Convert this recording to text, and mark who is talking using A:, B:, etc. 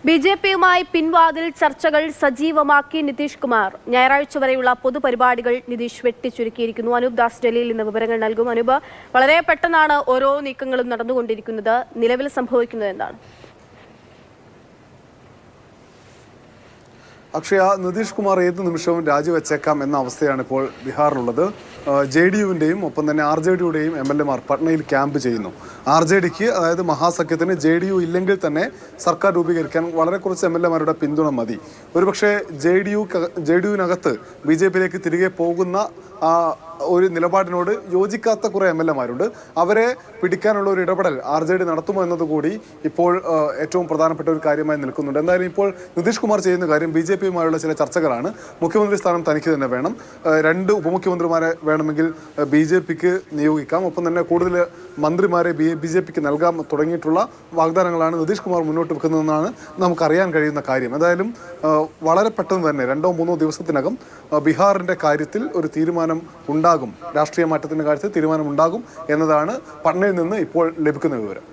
A: ബിജെപിയുമായി പിൻവാതിൽ ചർച്ചകൾ സജീവമാക്കി നിതീഷ് കുമാർ. ഞായറാഴ്ച വരെയുള്ള പൊതുപരിപാടികൾ നിതീഷ് വെട്ടിച്ചുരുക്കിയിരിക്കുന്നു. അനൂപ് ദാസ് ഡൽഹിയിൽ നിന്ന് വിവരങ്ങൾ നൽകും. അനൂപ്, വളരെ പെട്ടെന്നാണ് ഓരോ നീക്കങ്ങളും നടന്നുകൊണ്ടിരിക്കുന്നത്. നിലവിൽ സംഭവിക്കുന്നത് എന്താണ്?
B: അക്ഷയ, നിതീഷ് കുമാർ ഏത് നിമിഷവും രാജിവെച്ചേക്കാം എന്ന അവസ്ഥയാണ് ഇപ്പോൾ ബീഹാറിലുള്ളത്. JDU-വിൻ്റെയും ഒപ്പം തന്നെ RJD-യുടെയും MLA-മാർ പട്നയിൽ ക്യാമ്പ് ചെയ്യുന്നു. RJD-ക്ക്, അതായത് മഹാസഖ്യത്തിന് JDU ഇല്ലെങ്കിൽ തന്നെ സർക്കാർ രൂപീകരിക്കാൻ വളരെ കുറച്ച് MLA-മാരുടെ പിന്തുണ മതി. ഒരുപക്ഷെ JDU-വിനകത്ത് BJP-യിലേക്ക് തിരികെ പോകുന്ന ഒരു നിലപാടിനോട് യോജിക്കാത്ത കുറേ MLA-മാരുണ്ട്. അവരെ പിടിക്കാനുള്ള ഒരു ഇടപെടൽ RJD നടത്തുമോ എന്നതുകൂടി ഇപ്പോൾ ഏറ്റവും പ്രധാനപ്പെട്ട ഒരു കാര്യമായി നിൽക്കുന്നുണ്ട്. എന്തായാലും ഇപ്പോൾ നിതീഷ് കുമാർ ചെയ്യുന്ന കാര്യം BJP-യുമായുള്ള ചില ചർച്ചകളാണ്. മുഖ്യമന്ത്രി സ്ഥാനം തനിക്ക് തന്നെ വേണം, 2 ഉപമുഖ്യമന്ത്രിമാരെ വേണമെങ്കിൽ BJP-ക്ക് നിയോഗിക്കാം, ഒപ്പം തന്നെ കൂടുതൽ മന്ത്രിമാരെ BJP-ക്ക് നൽകാം തുടങ്ങിയിട്ടുള്ള വാഗ്ദാനങ്ങളാണ് നിതീഷ് കുമാർ മുന്നോട്ട് വെക്കുന്നതെന്നാണ് നമുക്കറിയാൻ കഴിയുന്ന കാര്യം. എന്തായാലും വളരെ പെട്ടെന്ന് തന്നെ 2-3 ദിവസത്തിനകം ബീഹാറിൻ്റെ കാര്യത്തിൽ ഒരു തീരുമാനം ഉണ്ടാകും, രാഷ്ട്രീയ മാറ്റത്തിൻ്റെ കാര്യത്തിൽ തീരുമാനം ഉണ്ടാകും എന്നതാണ് പട്നയിൽ നിന്ന് ഇപ്പോൾ ലഭിക്കുന്ന വിവരം.